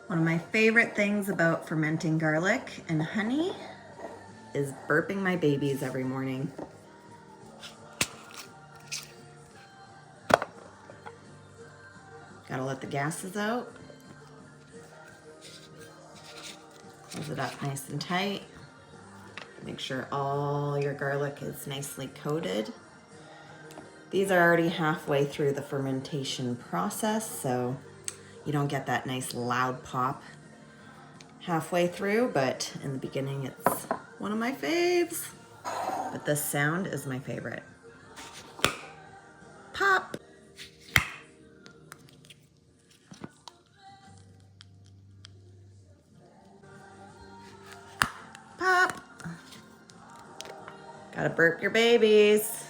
One of my favorite things about fermenting garlic and honey is burping my babies every morning. Gotta let the gases out. Close it up nice and tight. Make sure all your garlic is nicely coated. These are already halfway through the fermentation process, so you don't get that nice loud pop halfway through, but in the beginning it's one of my faves. But this sound is my favorite. Pop! Pop! Gotta burp your babies.